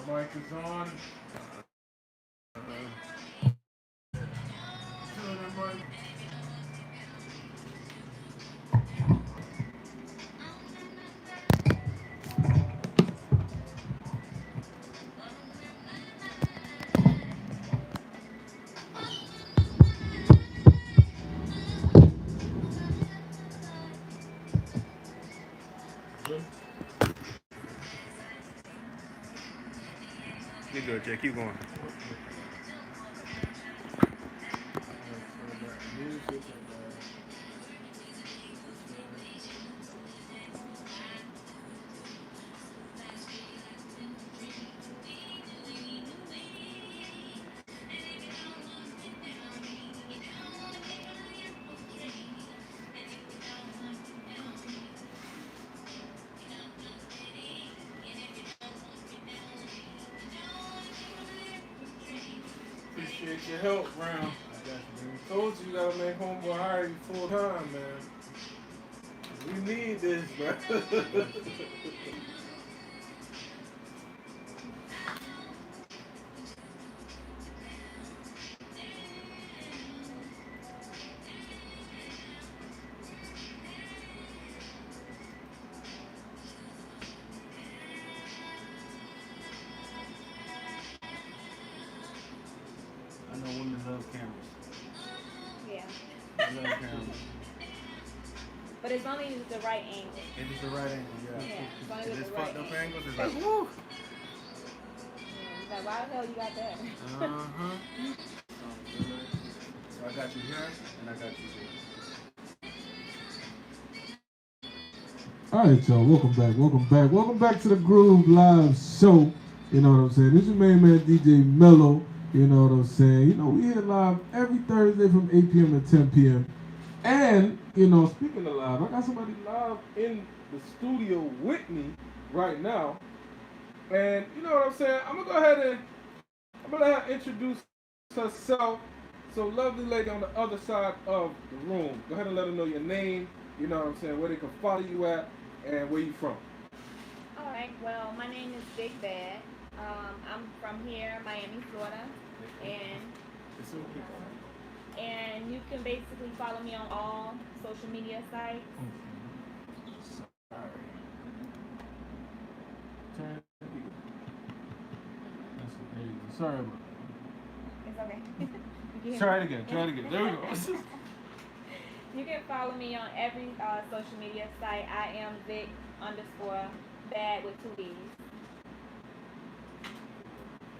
Mic is on. You're good, Jay. Keep going. Appreciate your help, Brown. Told you gotta make homeboy hire you full time, man. We need this, bro. I know women love cameras. Yeah. I love cameras. But it's only the right angle. It is the right angle, yeah. Yeah, as long as If it's it's the right fucked up angle. angles, it's like, woo! Yeah, like, why the hell you got that? Uh-huh. So I got you here, and I got you here. All right, y'all. Welcome back to the Groove Live Show. You know what I'm saying? This is your main man, DJ Mello. You know what I'm saying? You know, we here live every Thursday from 8 p.m. to 10 p.m. And, you know, speaking of live, I got somebody live in the studio with me right now. And, you know what I'm saying? I'm going to go ahead and let her introduce herself. So, lovely lady on the other side of the room. Go ahead and let her know your name, you know what I'm saying, where they can follow you at, and where you from. All right. Well, my name is Big Bad. I'm from here, Miami, Florida, and you can basically follow me on all social media sites. Sorry about It's okay. that. Try it again. There we go. You can follow me on every social media site. I am Vic_Bad with 2 B's.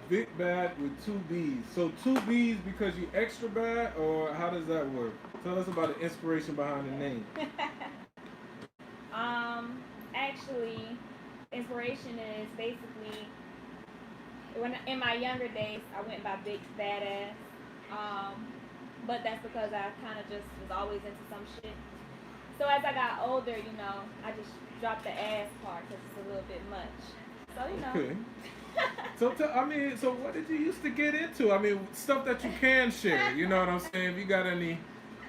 Vic Bad with 2 B's. So 2 B's because you extra bad, or how does that work? Tell us about the inspiration behind the name. Actually, inspiration is basically when in my younger days I went by Big Badass. But that's because I kind of just was always into some shit. So as I got older, you know, I just dropped the ass part because it's a little bit much. So, you know. Okay. So what did you used to get into? I mean, stuff that you can share. You know what I'm saying? If you got any,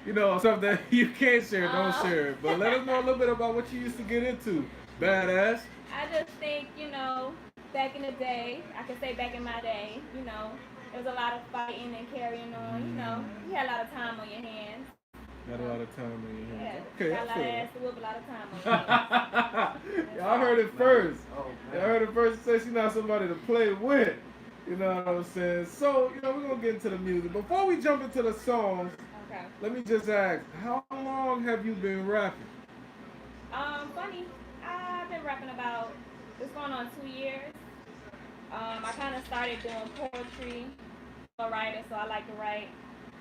you know, stuff that you can't share, don't share it. But let us know a little bit about what you used to get into. Badass. I just think, you know, back in the day, I can say back in my day, you know, there was a lot of fighting and carrying on. You know, you had a lot of time on your hands. Got a lot of time on your hands. Yeah, Okay, got a lot of I ass to whoop, a lot of time on your hands. Y'all heard it first. Oh, Y'all heard it first. Say she's not somebody to play with. You know what I'm saying? So, you know, we're going to get into the music. Before we jump into the songs, Okay. let me just ask, how long have you been rapping? Funny. I've been rapping about, it's going on 2 years. I kind of started doing poetry. I'm a writer, so I like to write.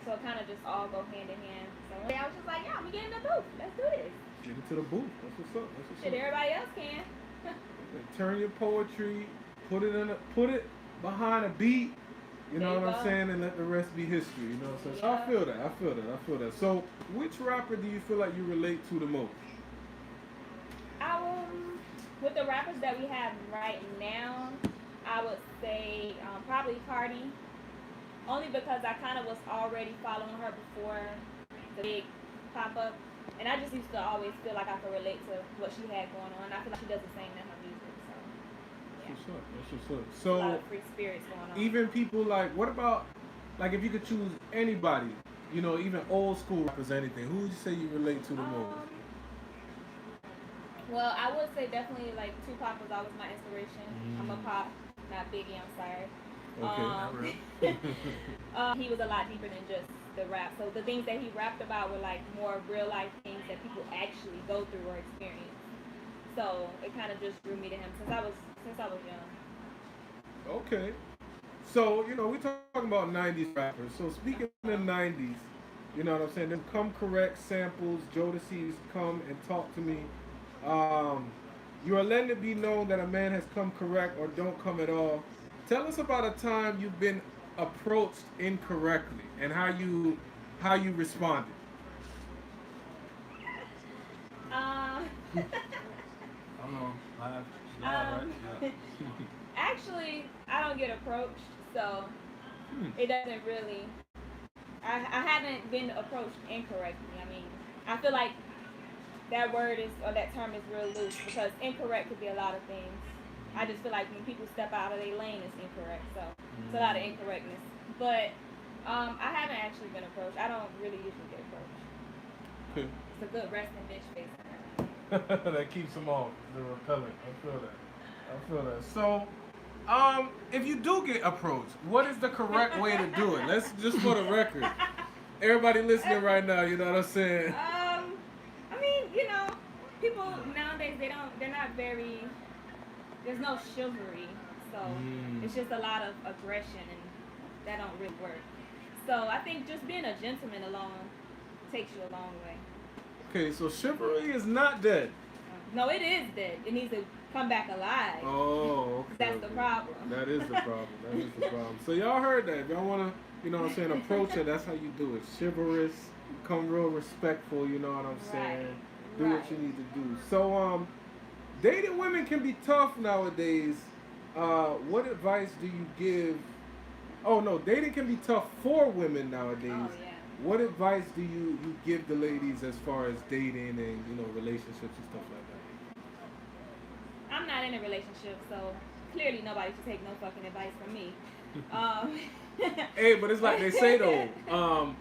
So it kind of just all go hand in hand. So I was just like, yeah, I'm going to get in the booth. Let's do this. Get into the booth. That's what's up. That's what's Shit, up. everybody else can. Turn your poetry, put it behind a beat. You know There you what I'm go. saying? And let the rest be history. You know what I'm saying? So Yeah. I feel that. So, which rapper do you feel like you relate to the most? With the rappers that we have right now, I would say probably Cardi. Only because I kind of was already following her before the big pop-up. And I just used to always feel like I could relate to what she had going on. I feel like she does the same in her music. So, That's what's up. That's what's up. A lot So of free spirits going on. even people like, what about, like, if you could choose anybody, you know, even old school rappers, anything, who would you say you relate to the most? Well, I would say definitely like Tupac was always my inspiration. I'm a pop, not Biggie. I'm sorry. He was a lot deeper than just the rap. So the things that he rapped about were like more real life things that people actually go through or experience. So it kind of just drew me to him since I was young. Okay. So, you know, we're talking about 90s rappers. So speaking of the 90s, you know what I'm saying? Them Come Correct samples, Jodeci's Come and Talk to Me. You are letting it be known that a man has come correct or don't come at all. Tell us about a time you've been approached incorrectly and how you responded. I don't know. Live, right? Yeah. Actually, I don't get approached, so it doesn't really. I haven't been approached incorrectly. I mean, I feel like that word is, or that term is real loose because incorrect could be a lot of things. I just feel like when people step out of their lane, it's incorrect. So it's a lot of incorrectness. But I haven't actually been approached. I don't really usually get approached. It's a good resting bitch face. That keeps them off the repellent. I feel that. So, if you do get approached, what is the correct way to do it? Let's just for the record. Everybody listening right now, you know what I'm saying? I mean, you know, people nowadays they're not very. There's no chivalry, so it's just a lot of aggression, and that don't really work. So I think just being a gentleman alone takes you a long way. Okay, so chivalry is not dead. No, it is dead. It needs to come back alive. Oh, okay. That's the problem. That is the problem. So y'all heard that. If y'all want to, you know what I'm saying, approach it, that's how you do it. Chivalrous, come real respectful, you know what I'm saying? Do what you need to do. So, dating women can be tough nowadays. What advice do you give? Oh, no, dating can be tough for women nowadays. Oh, yeah. What advice do you give the ladies as far as dating and, you know, relationships and stuff like that? I'm not in a relationship, so clearly nobody should take no fucking advice from me. Hey, but it's like they say though,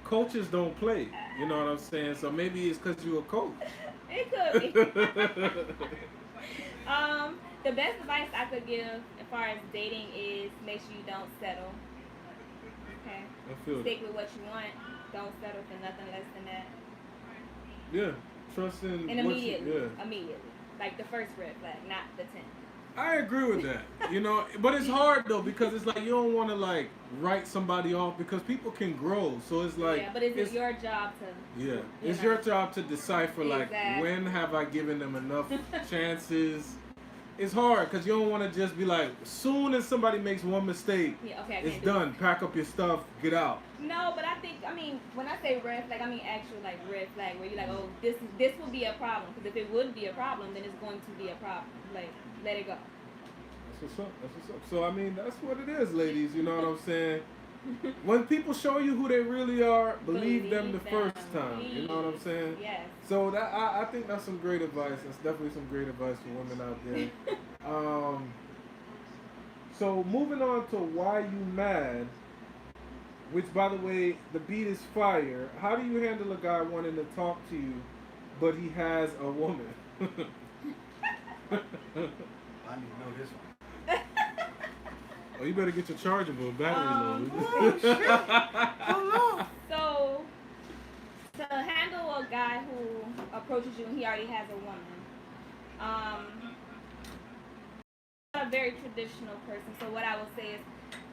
coaches don't play. You know what I'm saying? So maybe it's because you're a coach. It could be. The best advice I could give as far as dating is make sure you don't settle. Okay? I feel Stick with what you want. Don't settle for nothing less than that. Yeah. Trust in And what immediately. you, yeah. Immediately. Like the first red flag, not the 10th. I agree with that. You know, but it's hard though because it's like you don't want to like write somebody off because people can grow. So it's like yeah, but it's your job to. Yeah, it's your job to decipher like Exactly. when have I given them enough chances. It's hard because you don't want to just be like, soon as somebody makes one mistake, it's done. Pack up your stuff, get out. No, but I think, I mean, when I say red flag, I mean actual like red flag where you're like, oh, this will be a problem. Because if it would be a problem, then it's going to be a problem. Like, let it go. That's what's up. So, I mean, that's what it is, ladies. You know what I'm saying? When people show you who they really are, believe them the first time. You know what I'm saying? Yes. So that I think that's some great advice. That's definitely some great advice for women out there. So moving on to Why You Mad, which by the way, the beat is fire. How do you handle a guy wanting to talk to you, but he has a woman? I need to know this one. Oh, you better get your chargeable battery low. So, to handle a guy who approaches you and he already has a woman, I'm a very traditional person. So what I would say is,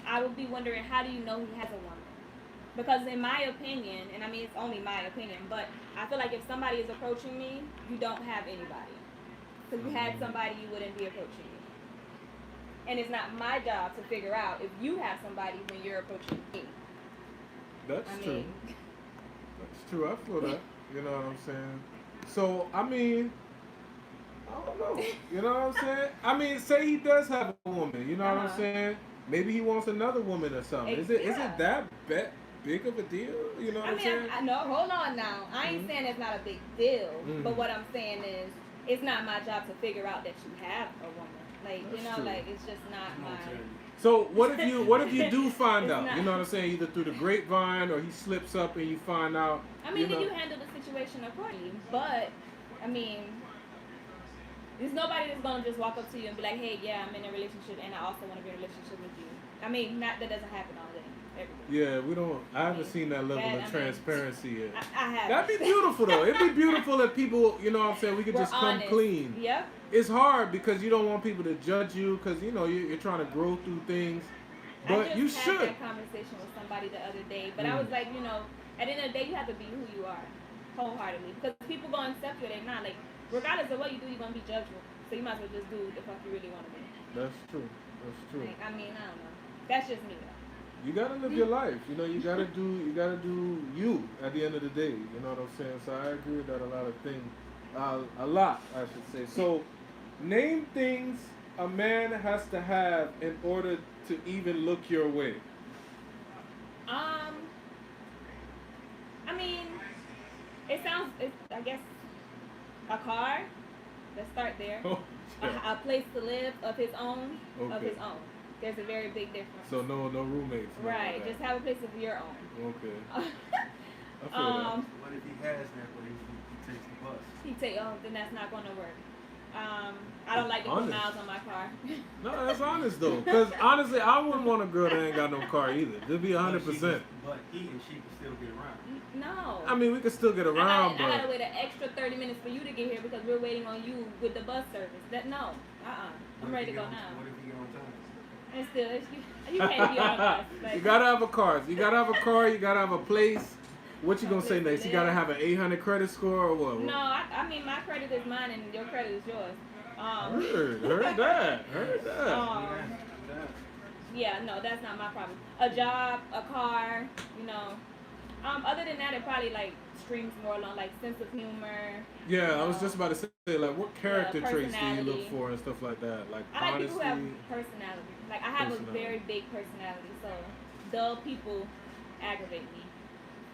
I would be wondering, how do you know he has a woman? Because in my opinion, and I mean it's only my opinion, but I feel like if somebody is approaching me, you don't have anybody. Because if you had somebody, you wouldn't be approaching me. And it's not my job to figure out if you have somebody when you're approaching me. That's true. That's true. I feel that. You know what I'm saying? So, I mean, I don't know. You know what I'm saying? I mean, say he does have a woman. You know what I'm saying? Maybe he wants another woman or something. Is it that big of a deal? You know what I'm saying? No, hold on now. I ain't saying it's not a big deal. But what I'm saying is, it's not my job to figure out that you have a woman. Like, That's you know, true. like it's just not my. So what if you do find It's out? not- You know what I'm saying? Either through the grapevine or he slips up and you find out. I mean, you then know, you handle the situation accordingly. But I mean, there's nobody that's gonna just walk up to you and be like, "Hey, yeah, I'm in a relationship and I also want to be in a relationship with you." I mean, not that doesn't happen all day. Every day. Yeah, we don't. I haven't seen that level of transparency yet. I have. That'd be beautiful though. It'd be beautiful if people, you know what I'm saying, we could We're just come honest. clean. Yep. It's hard because you don't want people to judge you because you know you're trying to grow through things. But I just you had should. that conversation with somebody the other day, but I was like, you know, at the end of the day, you have to be who you are, wholeheartedly, because people gonna accept you or they're not. Like, regardless of what you do, you're gonna be judged. So you might as well just do what the fuck you really want to do. That's true. That's true. Like, I mean, I don't know. That's just me though. You gotta live your life. You know, you gotta do you at the end of the day. You know what I'm saying? So I agree with that a lot, I should say. So name things a man has to have in order to even look your way. I mean, I guess, a car. Let's start there. Oh, yeah. A place to live of his own. Of Okay. his own. There's a very big difference. So no roommates. nothing Right. like Just that. have a place of your own. Okay. I feel that. What if he has that, but he takes the bus? Then that's not going to work. I don't like to put Honest. miles on my car. No, that's honest though. Because honestly, I wouldn't want a girl that ain't got no car either. To be 100%. But he and she can still get around. No. I mean, we could still get around, I but gotta wait an extra 30 minutes for you to get here because we're waiting on you with the bus service. I'm ready to go now. What if he get on time? And still, you can't be on us. Like, you gotta have a car. You gotta have a car. You gotta have a place. What you gonna say next? You gotta have an 800 credit score or what? No, I mean my credit is mine and your credit is yours. Heard that. Yeah, no, that's not my problem. A job, a car, you know. Other than that, it probably like streams more along like sense of humor. Yeah, I was just about to say, like, what character traits do you look personality. for and stuff like that? Like, I like honesty. people who have personality. Like I have a very big personality, so dull people aggravate me.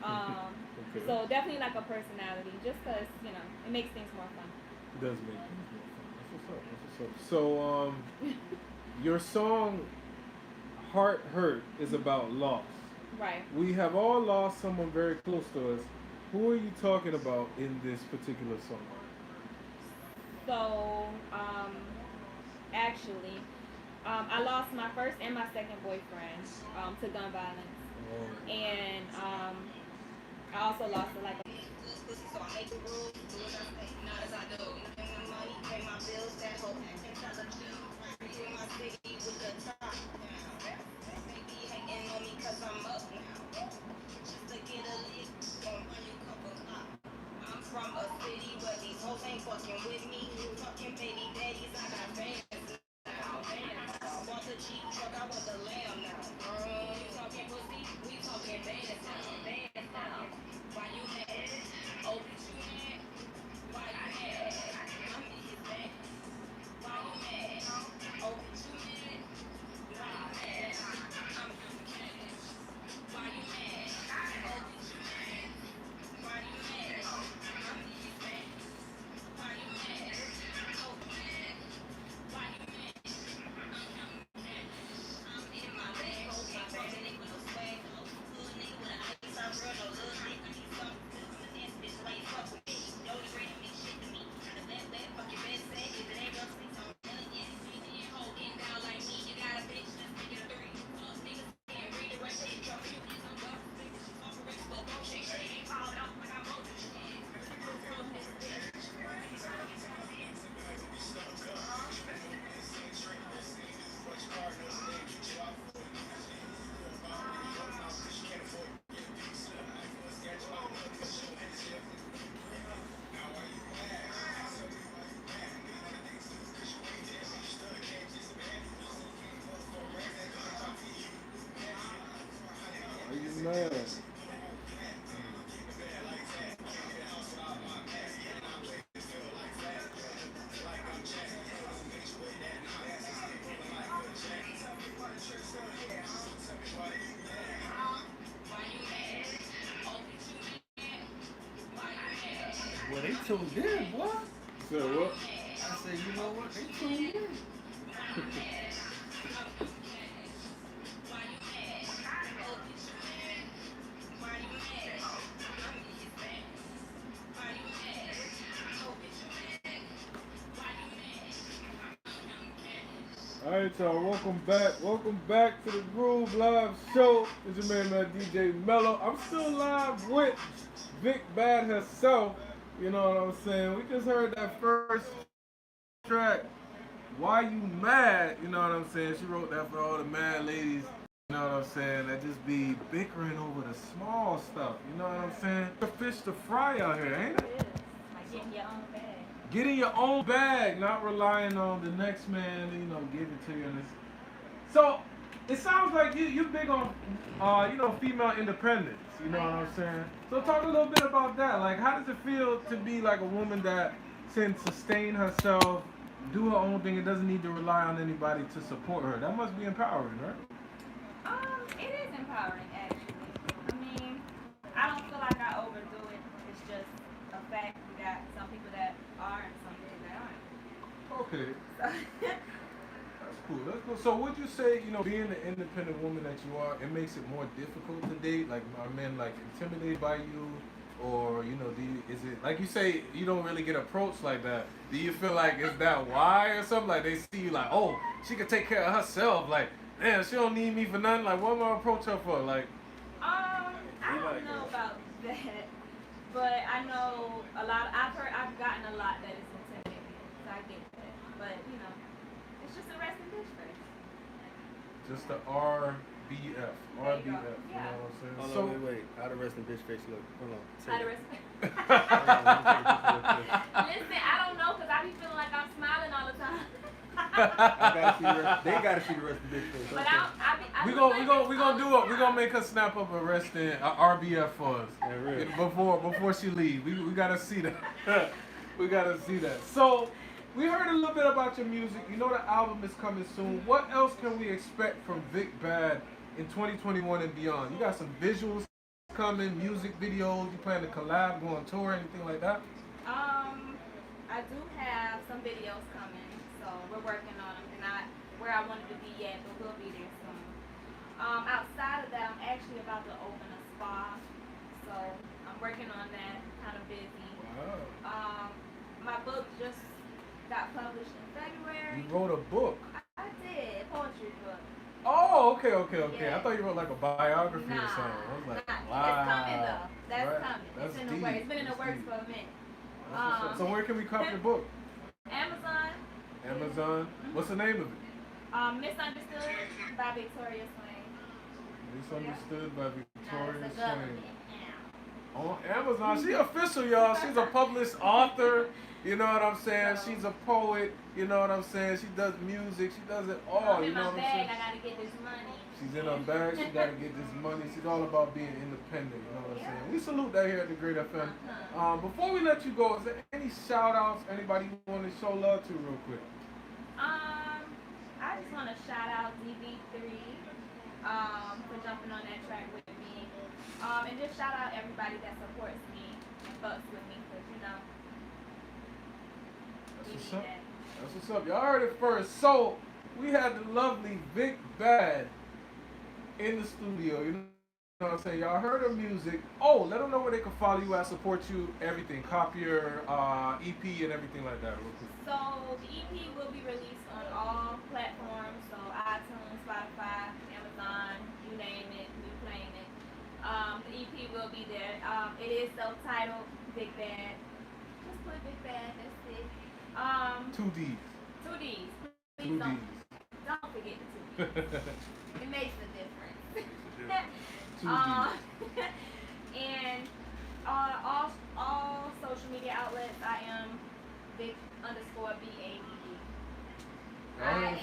Okay. So definitely like a personality, just cause you know it makes things more fun. It does make things more fun. That's what's up. So, your song "Heart Hurt" is about loss. Right. We have all lost someone very close to us. Who are you talking about in this particular song? So, actually, I lost my first and my second boyfriend to gun violence, and I also lost like a. So I make the rules, do what I say, not as I do. Pay my money, pay my bills, that whole intelligence. In my city with the top now. Maybe hating on me 'cause I'm up now. Just to get a lick, gon' run you couple up. I'm from a city where these hoes ain't fucking with me. Talking baby daddies, I got fans now. I want the Jeep truck, I want the lamb now. You talking pussy, we talking bands now. Why you mad? Oh, bitch, you mad? Why you mad? I'm in his back. Why you mad? Oh, bitch, you mad? Why you mad? I'm in his cash. Why you mad? Oh, bitch, you mad? Why you mad? I'm in his back. Why you mad? Oh, mad? Why you mad? I'm in my bag, hold my bag, nigga with no swag. Good nigga with an ice, I run no little dick. I need something good from the dance, bitch, like fuck with me. Don't you bring me shit to me. The best fuck your best say, if it ain't rough, please don't tell it. Yeah, you see your hoe getting down like me. You got a bitch, let's make it a three. Niggas can't read the rest of it, drop you, get some rough. Niggas off a rest, but don't shake, shake, ain't falling off like I'm holding shit. Are you mad? Well, they tuned in, boy. So what? I said, you know what? They tuned in. Alright, y'all, welcome back to the Groove Live Show. It's your man, DJ Mello. I'm still live with Vic Bad herself, you know what I'm saying? We just heard that first track, Why You Mad, you know what I'm saying? She wrote that for all the mad ladies, you know what I'm saying, that just be bickering over the small stuff, you know what I'm saying? The fish to fry out here, ain't it? It is. Like getting your own bag. Getting your own bag, not relying on the next man, you know, give it to you. So, it sounds like you're big on, female independence, you know what I'm saying? So talk a little bit about that. Like, how does it feel to be like a woman that can sustain herself, do her own thing, and doesn't need to rely on anybody to support her? That must be empowering, right? It is empowering, actually. I mean, I don't feel like I overdo it. It's just a fact. We got some people that are and some people that aren't. Okay. So, That's cool. That's cool. So would you say, being the independent woman that you are, it makes it more difficult to date? Like, are men like intimidated by you, or is it like you say you don't really get approached like that? Do you feel like is that why or something? Like they see you like, oh, she can take care of herself. Like, damn, she don't need me for nothing. Like, what am I approach her for? Like, I don't know about that, but I know a lot. I've gotten a lot that is intimidating, so I get that. But it's just a resting bitch face. just the RBF. RBF. You know what Yeah. I'm saying? Hold So, on, wait. How the resting bitch face look? Hold on. How to rest. Hold Listen, I don't know because I be feeling like I'm smiling all the time. They gotta see the resting bitch face. But Okay. we gonna make her snap up a resting RBF for us. Yeah, really. Before she leave. We gotta see that. We gotta see that. So we heard a little bit about your music. You know the album is coming soon. What else can we expect from Vic Bad in 2021 and beyond? You got some visuals coming, music videos. You plan to collab, go on tour, anything like that? I do have some videos coming, so we're working on them. They're not where I wanted to be yet, but we'll be there soon. Outside of that, I'm actually about to open a spa, so I'm working on that. Kind of busy. Wow. My book just got published in February. You wrote a book. I did, poetry book. Oh, okay. Yeah. I thought you wrote like a biography or Nah, something. I was like, nah. wow. It's coming though. That's Right. coming. That's It's in the deep. works. It's been in the That's works deep. for a minute. That's what's up. So where can we copy your book? Amazon. Amazon. What's the name of it? Misunderstood by Victoria Swain. Misunderstood by Now Victoria it's the Swain. government. Yeah. On Amazon. She official, y'all. She's a published author. You know what I'm saying? She's a poet. You know what I'm saying? She does music. She does it all. I'm You in know my what I'm bag. saying? I gotta get this money. She's in her bag. She got to get this money. She's all about being independent. You know what I'm saying? We salute that here at the Great FM. Before we let you go, is there any shout outs? Anybody you want to show love to real quick? I just want to shout out DB3 for jumping on that track with me. And just shout out everybody that supports me and fucks with me, because That's we what's need up. that. That's what's up. Y'all heard it first. So, we had the lovely Vic Bad in the studio. You know what I'm saying? Y'all heard her music. Oh, let them know where they can follow you at, support you, everything. Copy your EP and everything like that real quick. So the EP will be released on all platforms, so iTunes, Spotify, Amazon, you name it, we playing it. The EP will be there. It is self-titled Big Bad. Just put Big Bad, that's it. 2 Ds. 2 Ds. 2 Please Ds. don't forget the 2 Ds. It makes a difference. 2 Ds. And all social media outlets, I am Vic_BADD. I am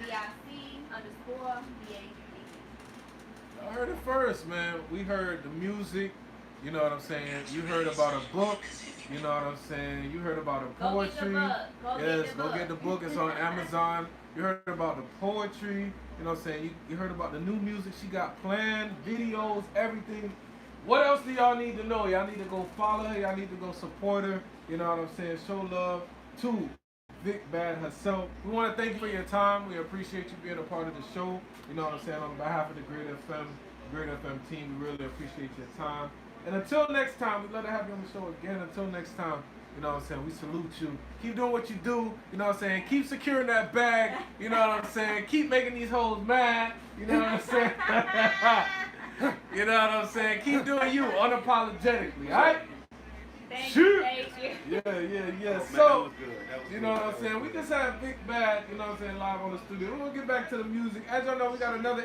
VIC_BADD. I heard it first, man. We heard the music, you know what I'm saying? You heard about a book, you know what I'm saying? You heard about the Go get the poetry. book. Go get the book. It's on Amazon. You heard about the poetry, you know what I'm saying? You heard about the new music she got planned, videos, everything. What else do y'all need to know? Y'all need to go follow her. Y'all need to go support her. You know what I'm saying? Show love. to Vic Bad herself. We want to thank you for your time. We appreciate you being a part of the show. You know what I'm saying? On behalf of the Great FM team, we really appreciate your time. And until next time, we'd love to have you on the show again. Until next time, you know what I'm saying? We salute you. Keep doing what you do. You know what I'm saying? Keep securing that bag. You know what I'm saying? Keep making these hoes mad. You know what I'm saying? You know what I'm saying? Keep doing you unapologetically, all right? Thank Shoot. you. Thank you. Yeah. Oh, man, that So, was good. That was you good. know what I'm That was saying? We good. just had Big Bad, you know what I'm saying, live on the studio. We're going to get back to the music. As y'all know, we got another